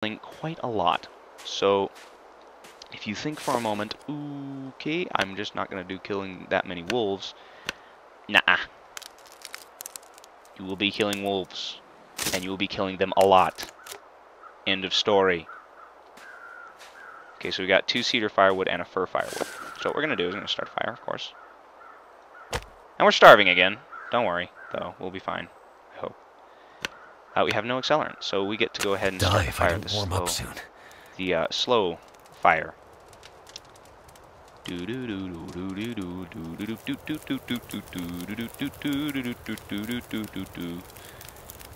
quite a lot. So if you think for a moment, okay, I'm just not going to do killing that many wolves. Nah. You will be killing wolves. And you will be killing them a lot. End of story. Okay, so we got 2 cedar firewood and a fir firewood. So what we're going to do is we're going to start a fire, of course. And we're starving again. Don't worry, though. We'll be fine. I hope. We have no accelerant, so we get to go ahead and start the fire the slow fire.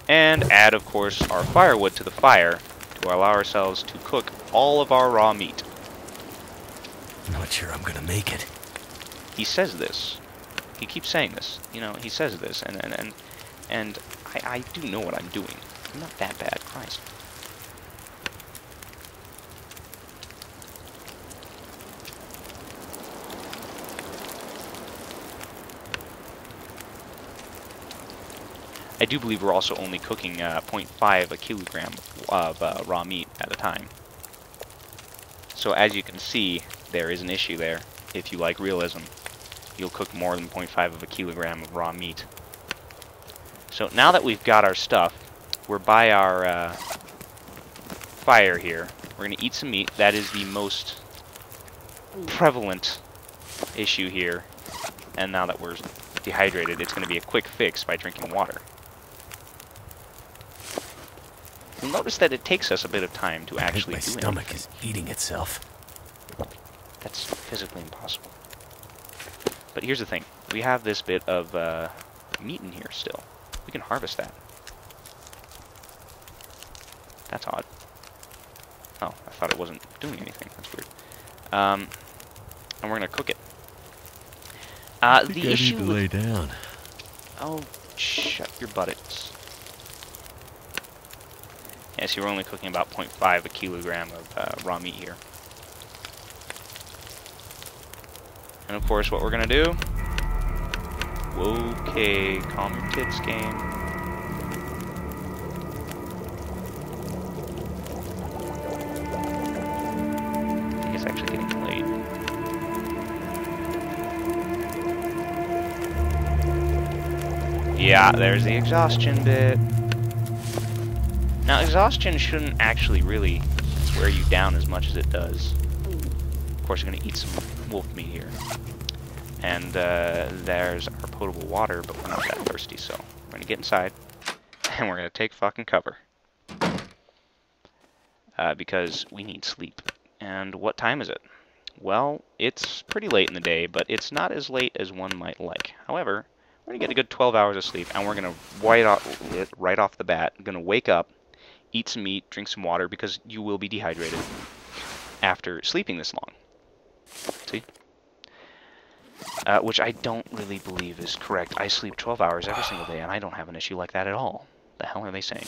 And add, of course, our firewood to the fire to allow ourselves to cook all of our raw meat. I'm not sure I'm gonna make it. He says this. He keeps saying this. You know, he says this, and I do know what I'm doing. I'm not that bad, Christ. I do believe we're also only cooking 0.5 a kilogram of raw meat at a time. So as you can see, there is an issue there. If you like realism, you'll cook more than 0.5 of a kilogram of raw meat. So now that we've got our stuff, we're by our fire here. We're going to eat some meat. That is the most prevalent issue here. And now that we're dehydrated, it's going to be a quick fix by drinking water. You'll notice that it takes us a bit of time to actually do anything. My stomach is eating itself. That's physically impossible. But here's the thing. We have this bit of meat in here still. We can harvest that. That's odd. Oh, I thought it wasn't doing anything. That's weird. And we're going to cook it. The issue with... lay down. Oh, shut your buttocks. Yeah, so we're only cooking about 0.5 a kilogram of raw meat here. And of course, what we're gonna do... Okay, calm your tits, game. I think it's actually getting late. Yeah, there's the exhaustion bit. Now, exhaustion shouldn't actually really wear you down as much as it does. Of course, you're going to eat some wolf meat here. And there's our potable water, but we're not that thirsty, so we're going to get inside, and we're going to take fucking cover. Because we need sleep. And what time is it? Well, it's pretty late in the day, but it's not as late as one might like. However, we're going to get a good 12 hours of sleep, and we're going to, right off the bat, going to wake up, eat some meat, drink some water, because you will be dehydrated after sleeping this long. See? Which I don't really believe is correct. I sleep 12 hours every single day, and I don't have an issue like that at all. The hell are they saying?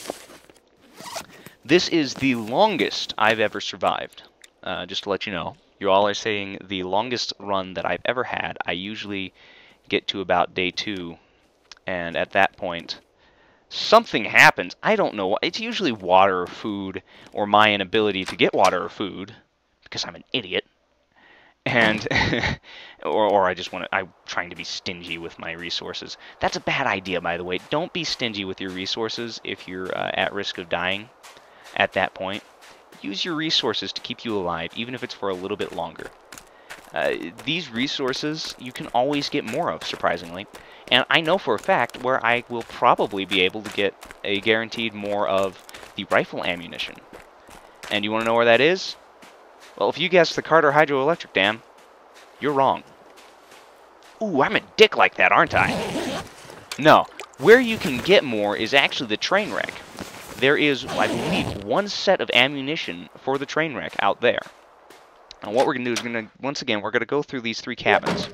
This is the longest I've ever survived. Just to let you know. You all are saying the longest run that I've ever had. I usually get to about day 2, and at that point, something happens. I don't know. It's usually water or food, or my inability to get water or food, because I'm an idiot. And, or I just want to, I'm trying to be stingy with my resources. That's a bad idea, by the way. Don't be stingy with your resources if you're at risk of dying at that point. Use your resources to keep you alive, even if it's for a little bit longer. These resources, you can always get more of, surprisingly. And I know for a fact where I will probably be able to get a guaranteed more of the rifle ammunition. And you want to know where that is? Well, if you guessed the Carter Hydroelectric Dam, you're wrong. Ooh, I'm a dick like that, aren't I? No. Where you can get more is actually the train wreck. There is, I believe, one set of ammunition for the train wreck out there. And what we're going to do is, once again, we're going to go through these 3 cabins.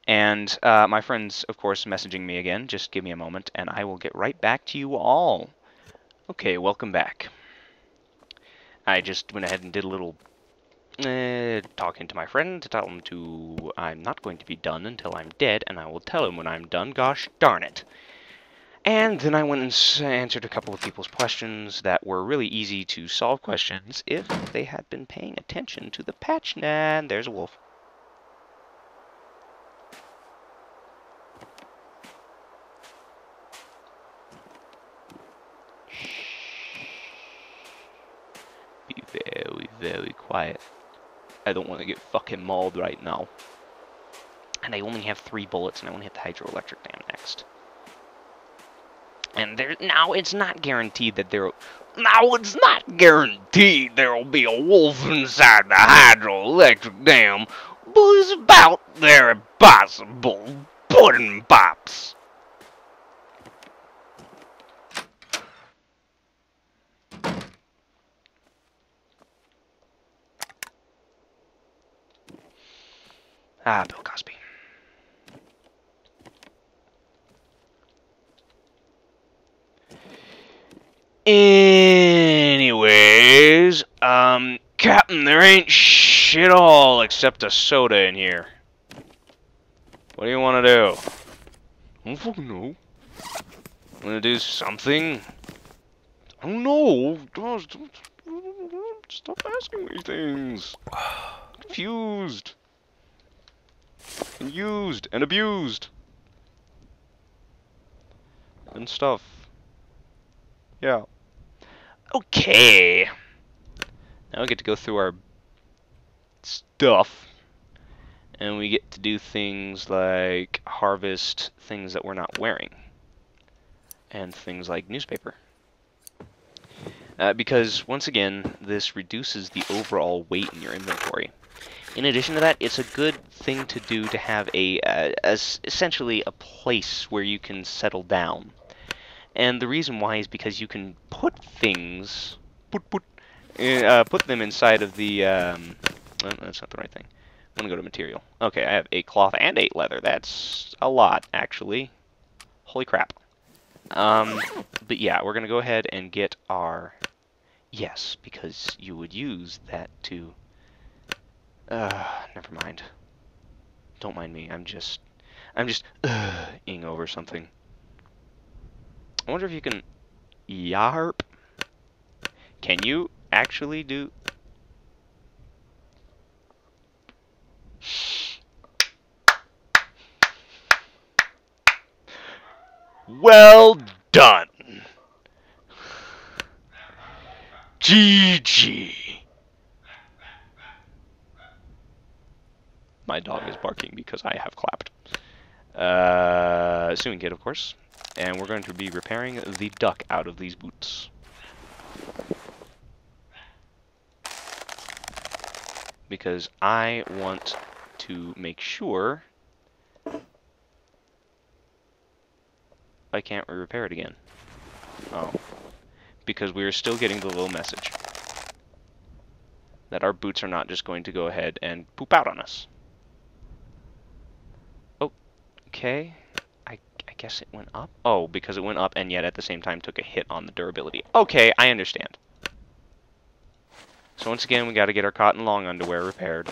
And my friend's, of course, messaging me again. Just give me a moment, and I will get right back to you all. Okay, welcome back. I just went ahead and did a little talking to my friend to tell him I'm not going to be done until I'm dead, and I will tell him when I'm done, gosh darn it. And then I went and answered a couple of people's questions that were really easy to solve questions if they had been paying attention to the patch. And there's a wolf. Be very, very quiet. I don't want to get fucking mauled right now. And I only have 3 bullets, and I want to hit the hydroelectric dam next. And now it's not guaranteed that there'll be a wolf inside the hydroelectric dam, but it's about very possible. Pudding pops. Ah, Bill Cosby. Anyways, Captain, there ain't shit all except a soda in here. What do you want to do? I don't fucking know. I'm gonna do something? I don't know. Stop asking me things. I'm confused. And used and abused. And stuff. Yeah. Okay. Now we get to go through our stuff. And we get to do things like harvest things that we're not wearing. And things like newspaper. Because, once again, this reduces the overall weight in your inventory. In addition to that, it's a good thing to do to have essentially a place where you can settle down. And the reason why is because you can put things, put them inside of the, well, that's not the right thing. I'm going to go to material. Okay, I have 8 cloth and 8 leather. That's a lot, actually. Holy crap. But yeah, we're going to go ahead and get our, yes, because you would use that to, never mind. Don't mind me, I'm just, ing over something. I wonder if you can, yarp. Can you actually do, well done. GG. My dog is barking because I have clapped. Sewing kit, of course. And we're going to be repairing the duck out of these boots. Because I want to make sure I can't repair it again. Oh. Because we are still getting the little message that our boots are not just going to go ahead and poop out on us. Okay, I guess it went up. Oh, because it went up and yet at the same time took a hit on the durability. Okay, I understand. So once again, we got to get our cotton long underwear repaired.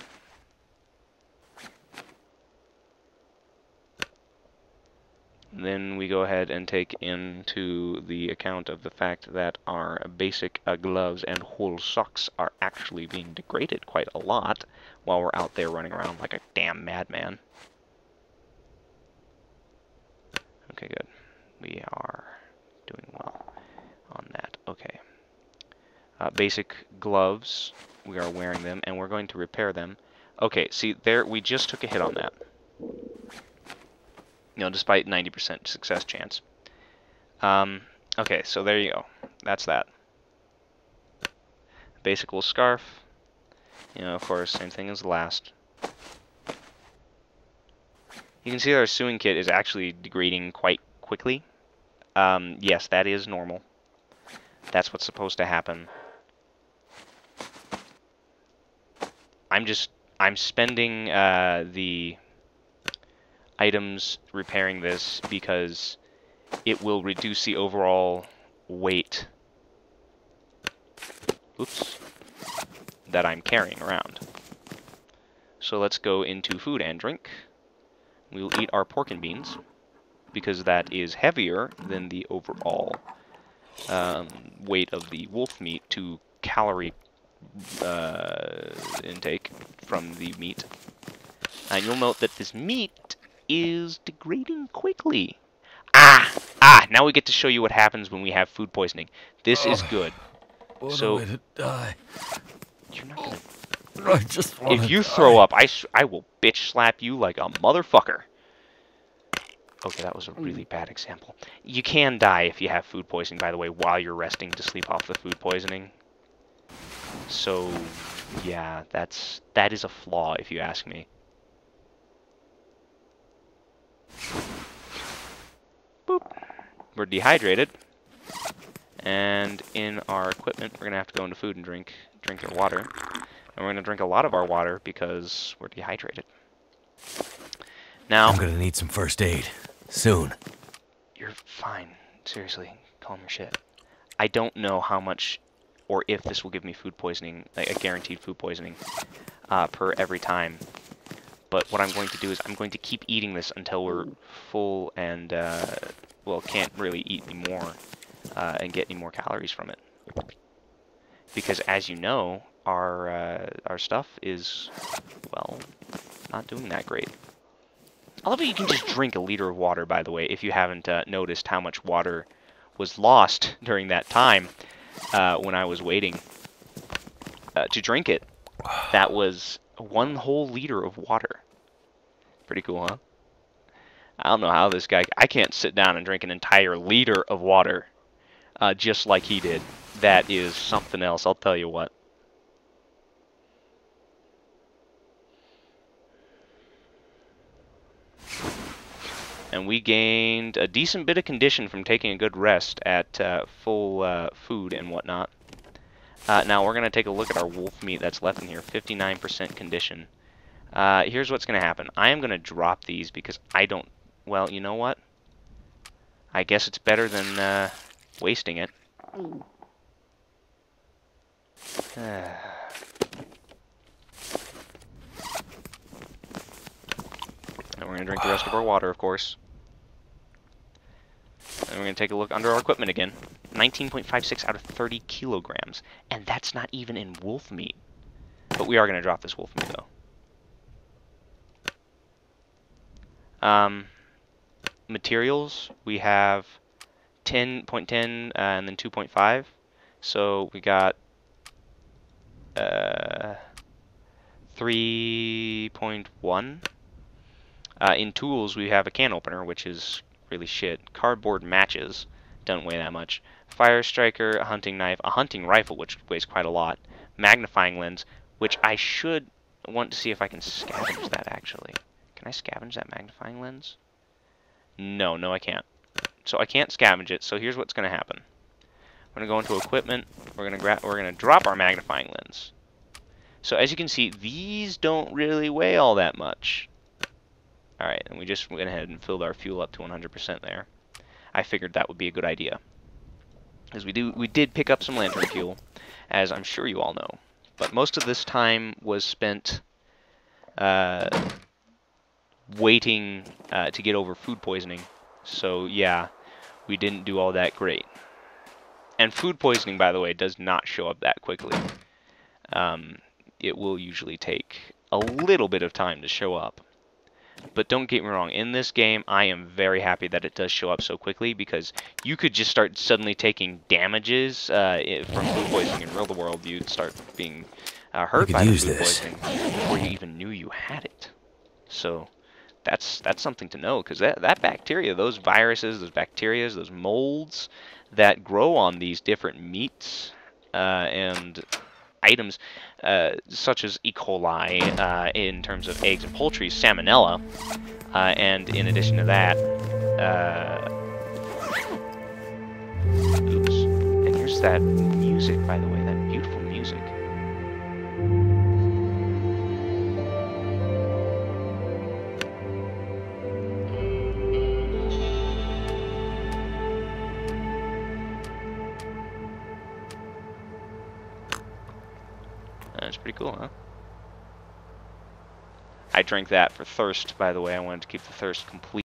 Then we go ahead and take into the account of the fact that our basic gloves and wool socks are actually being degraded quite a lot while we're out there running around like a damn madman. Okay, good. We are doing well on that. Okay. Basic gloves, we are wearing them, and we're going to repair them. Okay, see, there, we just took a hit on that. You know, despite 90% success chance. Okay, so there you go. That's that. Basic wool scarf. You know, of course, same thing as the last. You can see that our sewing kit is actually degrading quite quickly. Yes, that is normal. That's what's supposed to happen. I'm spending the items repairing this because it will reduce the overall weight, oops, that I'm carrying around. So let's go into food and drink. We'll eat our pork and beans. because that is heavier than the overall weight of the wolf meat to calorie intake from the meat. And you'll note that this meat is degrading quickly. Now we get to show you what happens when we have food poisoning. This is good. What So, a way to die. you're not gonna... I just want to If you throw up, I will bitch slap you like a motherfucker. Okay, that was a really bad example. You can die if you have food poisoning, by the way, while you're resting to sleep off the food poisoning. So, yeah, that is a flaw, if you ask me. Boop. We're dehydrated. And in our equipment, we're going to have to go into food and drink our water. And we're going to drink a lot of our water because we're dehydrated. Now, I'm gonna need some first aid. Soon. you're fine. Seriously, calm your shit. I don't know how much or if this will give me food poisoning, like a guaranteed food poisoning, per every time. But what I'm going to do is I'm going to keep eating this until we're full and, well, can't really eat anymore and get any more calories from it. Because as you know, our stuff is, well, not doing that great. I love that you can just drink a liter of water, by the way, if you haven't noticed how much water was lost during that time when I was waiting to drink it. That was 1 whole liter of water. Pretty cool, huh? I don't know how this guy... I can't sit down and drink an entire liter of water just like he did. That is something else, I'll tell you what. And we gained a decent bit of condition from taking a good rest at full food and whatnot. Now we're going to take a look at our wolf meat that's left in here. 59% condition. Here's what's going to happen. I am going to drop these because I don't... Well, you know what? I guess it's better than wasting it. And we're going to drink the rest of our water, of course. And we're going to take a look under our equipment again. 19.56 out of 30 kilograms. And that's not even in wolf meat. But we are going to drop this wolf meat, though. Materials, we have 10.10 and then 2.5. So we got 3.1. In tools, we have a can opener, which is really shit. Cardboard matches, don't weigh that much. Fire striker, a hunting knife, a hunting rifle, which weighs quite a lot. Magnifying lens, which I should want to see if I can scavenge that, actually. Can I scavenge that magnifying lens? No, I can't. So I can't scavenge it, so here's what's going to happen. We're going to go into equipment, we're going to drop our magnifying lens. So as you can see, these don't really weigh all that much. Alright, and we just went ahead and filled our fuel up to 100% there. I figured that would be a good idea. Because we did pick up some lantern fuel, as I'm sure you all know. But most of this time was spent waiting to get over food poisoning. So yeah, we didn't do all that great. And food poisoning, by the way, does not show up that quickly. It will usually take a little bit of time to show up. But don't get me wrong, in this game, I am very happy that it does show up so quickly, because you could just start suddenly taking damages from food poisoning in real world. You'd start being hurt by the food poisoning before you even knew you had it. So that's something to know, because that bacteria, those viruses, those bacteria, those molds that grow on these different meats and items, such as E. coli in terms of eggs and poultry, salmonella, and in addition to that, oops, and here's that music, by the way, that beautiful music. That's pretty cool, huh? I drank that for thirst, by the way. I wanted to keep the thirst complete.